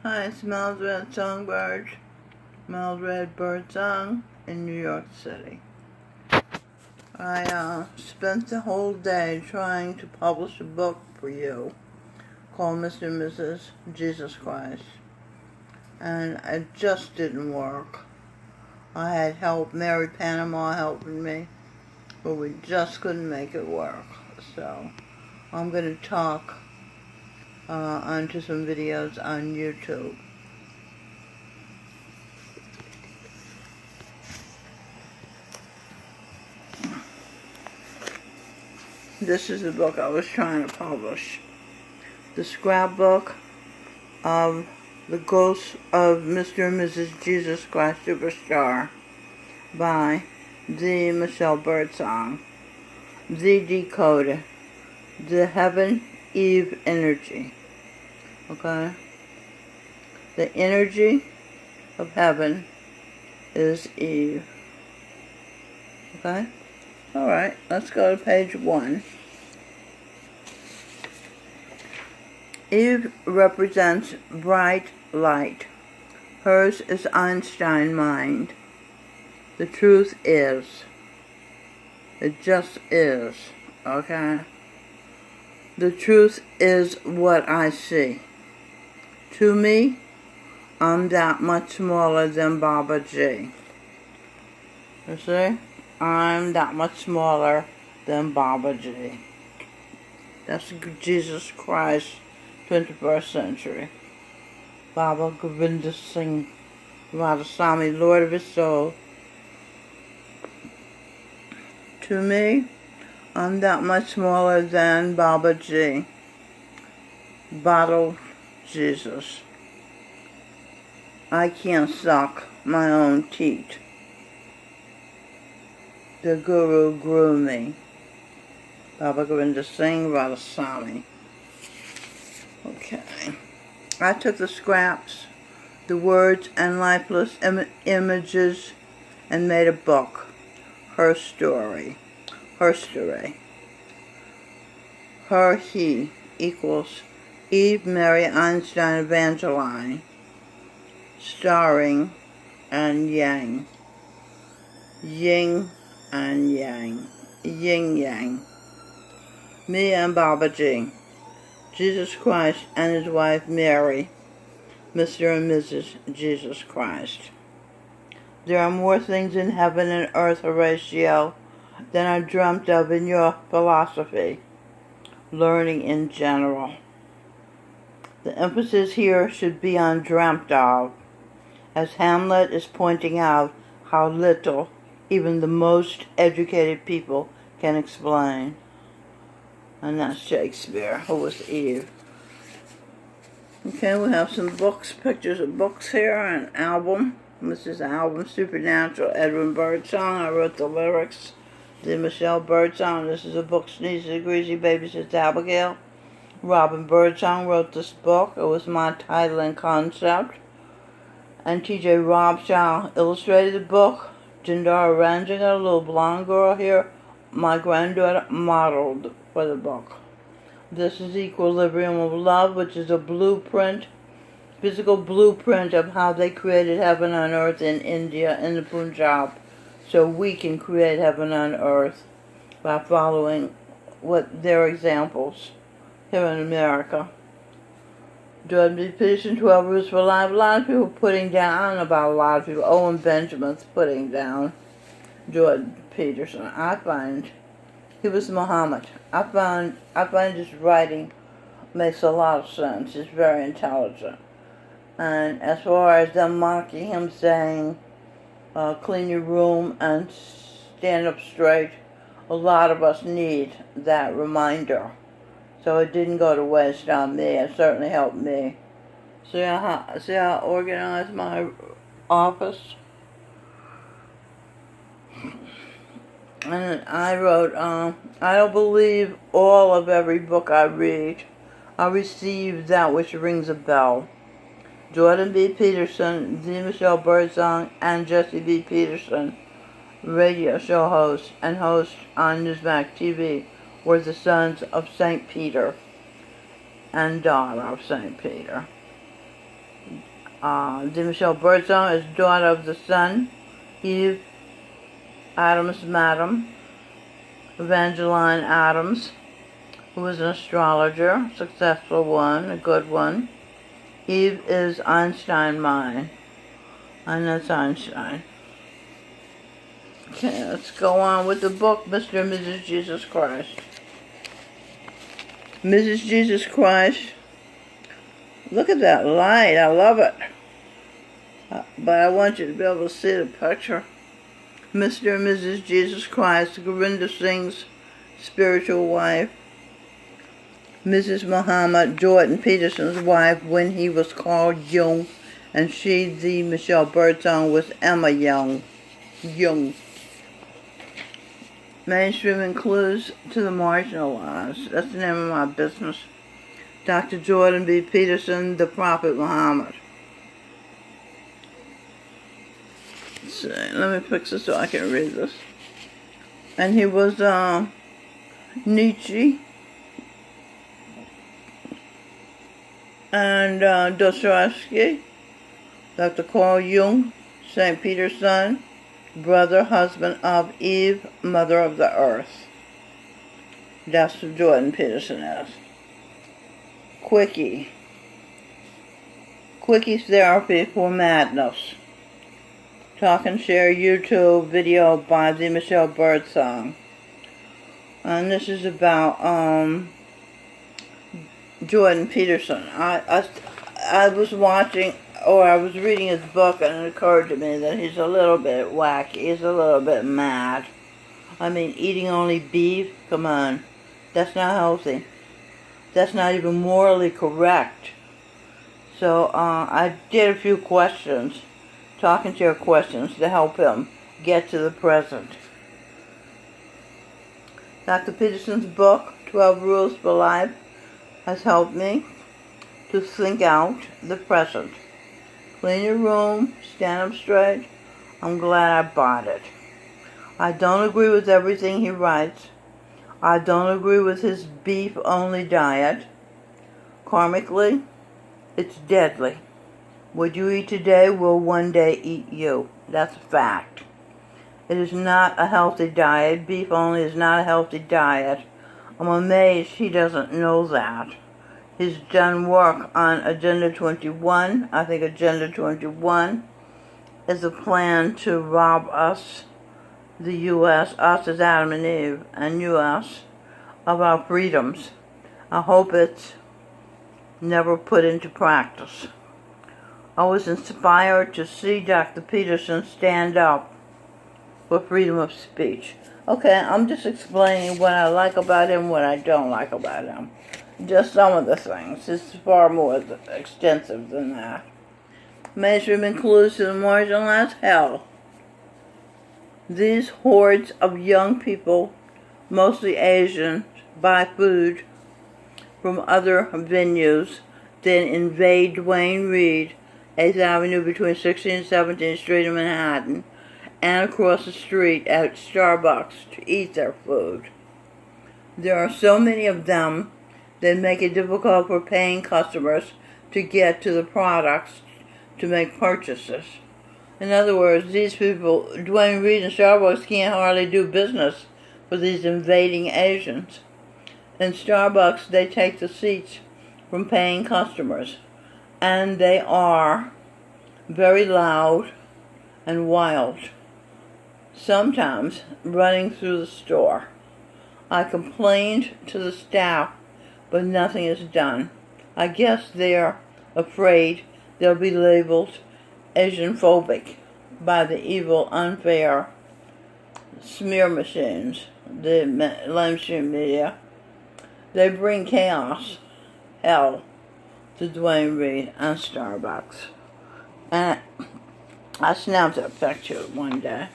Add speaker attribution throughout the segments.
Speaker 1: Hi, it's Mild Red Songbird, Mild Red Birdsong in New York City. I spent the whole day trying to publish a book for you called Mr. and Mrs. Jesus Christ, and it just didn't work. I had help, Mary Panama helping me, but we just couldn't make it work. So I'm going to talk onto some videos on YouTube. This is the book I was trying to publish. The Scrapbook of the Ghost of Mr. and Mrs. Jesus Christ Superstar by the Michelle Birdsong. The Decoded. The Heaven Eve Energy. Okay? The energy of heaven is Eve. Okay? Alright, let's go to page 1. Eve represents bright light. Hers is Einstein mind. The truth is. It just is. Okay? The truth is what I see. To me, I'm that much smaller than Baba G. You see? I'm that much smaller than Baba G. That's Jesus Christ, 21st century. Baba Govinda Singh Radhaswami, Lord of his soul. To me, I'm that much smaller than Baba G. Bottle Jesus. I can't suck my own teat. The Guru grew me. Baba Govinda Singh Radhaswami. Okay. I took the scraps, the words and lifeless images and made a book. Her story. Her story. Her, he equals Eve Mary Einstein Evangeline. Starring and Yang. Yin and Yang. Yin Yang. Me and Baba G. Jesus Christ and his wife Mary. Mr. and Mrs. Jesus Christ. There are more things in heaven and earth, Horatio, than are dreamt of in your philosophy. Learning in general. The emphasis here should be on dreamt of, as Hamlet is pointing out how little even the most educated people can explain. And that's Shakespeare, who was Eve. Okay, we have some books, pictures of books here, an album. This is the album Supernatural, Edwin Birdsong. I wrote the lyrics. The Michelle Birdsong. This is a book, Sneezes a Greasy Babysits Abigail. Robin Birdsong wrote this book. It was my title and concept. And T.J. Robshaw illustrated the book. Jindara Ranjinger, a little blonde girl here, my granddaughter, modeled for the book. This is Equilibrium of Love, which is a blueprint, physical blueprint of how they created heaven on earth in India, in the Punjab. So we can create heaven on earth by following what their examples here in America. Jordan B. Peterson, 12 Rules for Life. A lot of people putting down, I don't know about a lot of people, Owen Benjamin's putting down Jordan Peterson. I find he was Muhammad. I find his writing makes a lot of sense. He's very intelligent. And as far as them mocking him saying, clean your room and stand up straight, a lot of us need that reminder. So it didn't go to waste on me. It certainly helped me. See how I organized my office? And I wrote, I don't believe all of every book I read. I receive that which rings a bell. Jordan B. Peterson, the Michelle Birdsong, and Jesse B. Peterson, radio show host and host on Newsmax TV, were the sons of St. Peter and daughter of St. Peter. Michelle Birdsong is daughter of the sun, Eve Adams Madam, Evangeline Adams, who was an astrologer, successful one, a good one. Eve is Einstein mine, and that's Einstein. Okay, let's go on with the book, Mr. and Mrs. Jesus Christ. Mrs. Jesus Christ. Look at that light. I love it. But I want you to be able to see the picture. Mr. and Mrs. Jesus Christ, Gurinder Singh's spiritual wife. Mrs. Muhammad, Jordan Peterson's wife when he was called Jung, and she, the Michelle Birdsong, was Emma Jung. Mainstreaming clues to the marginalized. That's the name of my business. Dr. Jordan B. Peterson, the Prophet Muhammad. Let's see, let me fix this so I can read this. And he was Nietzsche and Dostoevsky, Dr. Carl Jung, St. Peter's son, brother, husband of Eve, mother of the earth. That's who Jordan Peterson is. Quickie Therapy for Madness. Talk and Share YouTube video by the Michelle Birdsong. And this is about Jordan Peterson. I was watching, or I was reading his book, and it occurred to me that he's a little bit wacky. He's a little bit mad. I mean, eating only beef? Come on. That's not healthy. That's not even morally correct. So I did a few questions, talking to your questions, to help him get to the present. Dr. Peterson's book, 12 Rules for Life, has helped me to think out the present. Clean your room, stand up straight. I'm glad I bought it. I don't agree with everything he writes. I don't agree with his beef-only diet. Karmically, it's deadly. What you eat today will one day eat you. That's a fact. It is not a healthy diet. Beef only is not a healthy diet. I'm amazed he doesn't know that. He's done work on Agenda 21. I think Agenda 21 is a plan to rob us, the U.S., us as Adam and Eve, and U.S., of our freedoms. I hope it's never put into practice. I was inspired to see Dr. Peterson stand up for freedom of speech. Okay, I'm just explaining what I like about him, what I don't like about him. Just some of the things. It's far more extensive than that. Mainstream includes the marginalized hell. These hordes of young people, mostly Asian, buy food from other venues, then invade Duane Reade, 8th Avenue between 16th and 17th Street in Manhattan, and across the street at Starbucks to eat their food. There are so many of them that make it difficult for paying customers to get to the products to make purchases. In other words, these people, Duane Reade and Starbucks, can't hardly do business for these invading Asians. In Starbucks, they take the seats from paying customers, and they are very loud and wild, sometimes running through the store. I complained to the staff, but nothing is done. I guess they're afraid they'll be labeled Asian-phobic by the evil, unfair smear machines, the mainstream media. They bring chaos, hell, to Duane Reade and Starbucks. And I snapped that picture one day.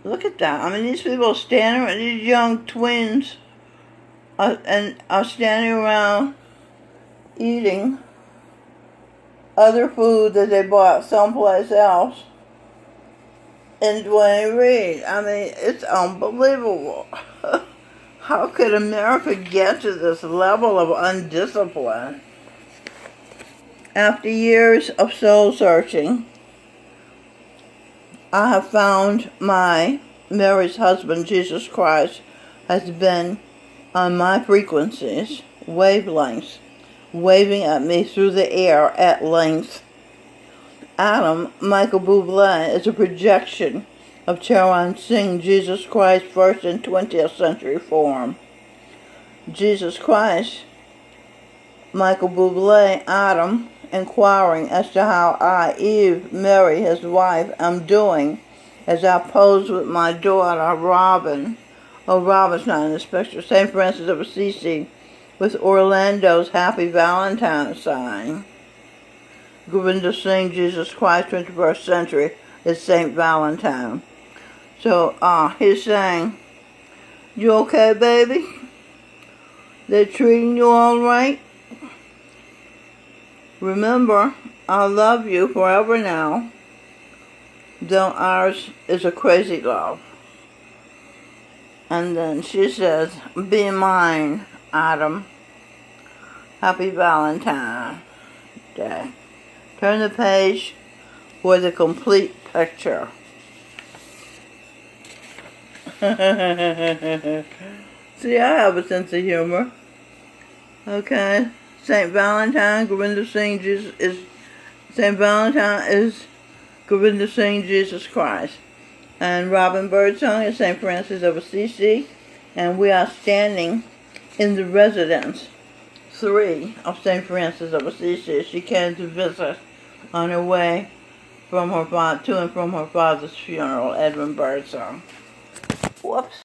Speaker 1: Look at that. I mean, these people are standing, these young twins are standing around eating other food that they bought someplace else in Duane Reade. I mean, it's unbelievable. How could America get to this level of undiscipline? After years of soul searching, I have found Mary's husband, Jesus Christ, has been on my frequencies, wavelengths, waving at me through the air at length. Adam, Michael Bublé, is a projection of Charan Singh, Jesus Christ's first and 20th century form. Jesus Christ, Michael Bublé, Adam, inquiring as to how I, Eve, Mary, his wife, am doing as I pose with my daughter, Robin. Oh, Robin's not in this picture. St. Francis of Assisi with Orlando's Happy Valentine sign. Govinda Singh, Jesus Christ, 21st century, is St. Valentine. So, he's saying, you okay, baby? They're treating you all right? Remember, I love you forever now, though ours is a crazy love. And then she says, be mine, Adam. Happy Valentine Day. Turn the page for the complete picture. See, I have a sense of humor. Okay. St. Valentine, Govinda Singh, St. Valentine is Govinda Singh, Jesus Christ. And Robin Birdsong is St. Francis of Assisi. And we are standing in the residence 3 of St. Francis of Assisi. She came to visit on her way from her to and from her father's funeral, Edwin Birdsong. Whoops.